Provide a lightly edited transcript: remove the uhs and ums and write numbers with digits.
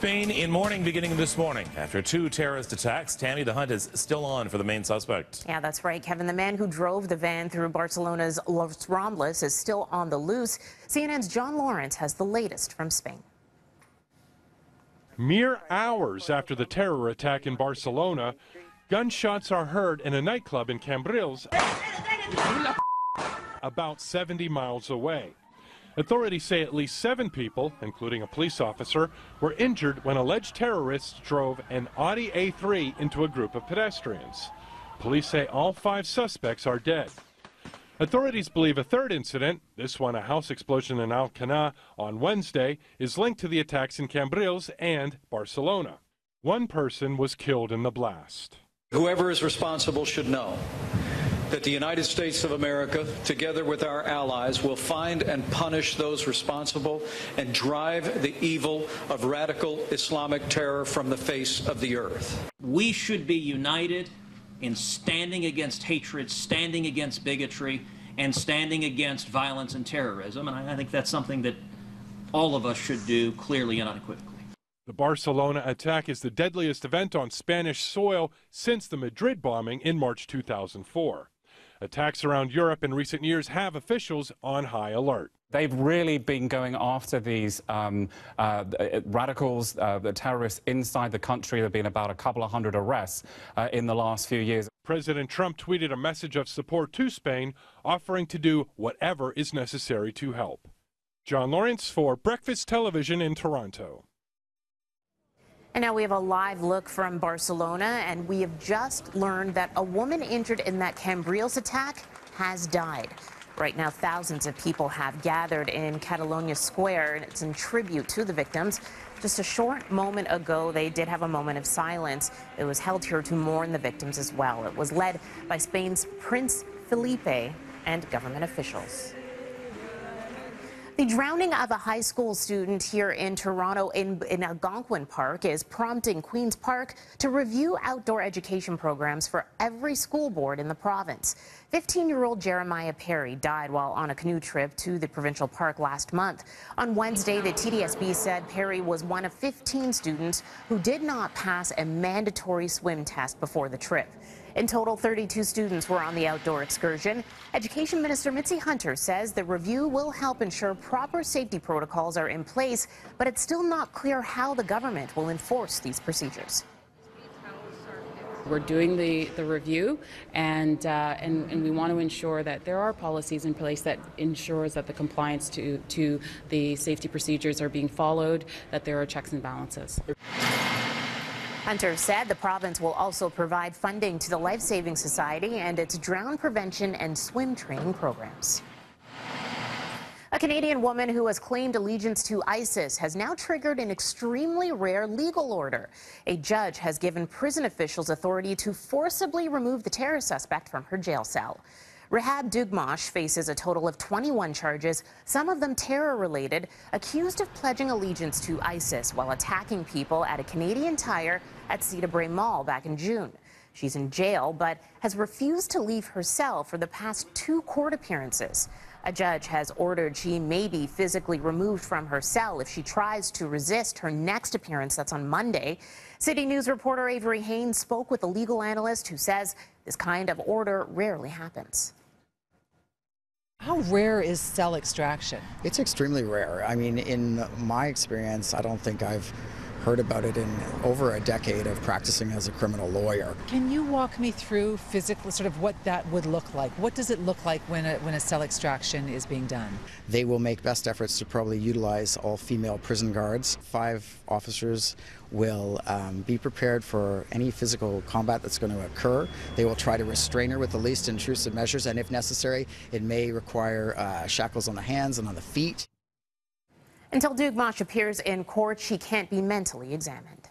Spain in mourning beginning this morning after 2 terrorist attacks. Tammy, the hunt is still on for the main suspect. Yeah, that's right, Kevin. The man who drove the van through Barcelona's Los Ramblas is still on the loose. CNN's John Lawrence has the latest from Spain. Mere hours after the terror attack in Barcelona, gunshots are heard in a nightclub in Cambrils, about 70 miles away. Authorities say at least 7 people, including a police officer, were injured when alleged terrorists drove an Audi A3 into a group of pedestrians. Police say all 5 suspects are dead. Authorities believe a third incident, this one a house explosion in Alcalá on Wednesday, is linked to the attacks in Cambrils and Barcelona. 1 person was killed in the blast. Whoever is responsible should know that the United States of America, together with our allies, will find and punish those responsible and drive the evil of radical Islamic terror from the face of the earth. We should be united in standing against hatred, standing against bigotry, and standing against violence and terrorism. And I think that's something that all of us should do clearly and unequivocally. The Barcelona attack is the deadliest event on Spanish soil since the Madrid bombing in March 2004. Attacks around Europe in recent years have officials on high alert. They've really been going after these radicals, the terrorists inside the country. There have been about a couple of hundred arrests in the last few years. President Trump tweeted a message of support to Spain, offering to do whatever is necessary to help. John Lawrence for Breakfast Television in Toronto. And now we have a live look from Barcelona, and we have just learned that a woman injured in that Cambrils attack has died. Right now, thousands of people have gathered in Catalonia Square, and it's in tribute to the victims. Just a short moment ago, they did have a moment of silence. It was held here to mourn the victims as well. It was led by Spain's Prince Felipe and government officials. The drowning of a high school student here in Toronto in Algonquin Park is prompting Queen's Park to review outdoor education programs for every school board in the province. 15-year-old Jeremiah Perry died while on a canoe trip to the provincial park last month. On Wednesday, the TDSB said Perry was one of 15 students who did not pass a mandatory swim test before the trip. In total, 32 students were on the outdoor excursion. Education Minister Mitzi Hunter says the review will help ensure proper safety protocols are in place, but it's still not clear how the government will enforce these procedures. We're doing the review, and we want to ensure that there are policies in place that ensures that the compliance to the safety procedures are being followed, that there are checks and balances. Hunter said the province will also provide funding to the Life Saving Society and its drown prevention and swim training programs. A Canadian woman who has claimed allegiance to ISIS has now triggered an extremely rare legal order. A judge has given prison officials authority to forcibly remove the terror suspect from her jail cell. Rahab Dugmash faces a total of 21 charges, some of them terror-related, accused of pledging allegiance to ISIS while attacking people at a Canadian Tire at Cedar Brae Mall back in June. She's in jail, but has refused to leave her cell for the past 2 court appearances. A judge has ordered she may be physically removed from her cell if she tries to resist her next appearance. That's on Monday. City News reporter Avery Haynes spoke with a legal analyst who says this kind of order rarely happens. How rare is cell extraction? It's extremely rare. I mean, in my experience, I don't think I've heard about it in over a decade of practicing as a criminal lawyer. Can you walk me through physically sort of what that would look like? What does it look like when a cell extraction is being done? They will make best efforts to probably utilize all female prison guards. 5 officers will be prepared for any physical combat that's going to occur. They will try to restrain her with the least intrusive measures, and if necessary, it may require shackles on the hands and on the feet. Until Dugmash appears in court, she can't be mentally examined.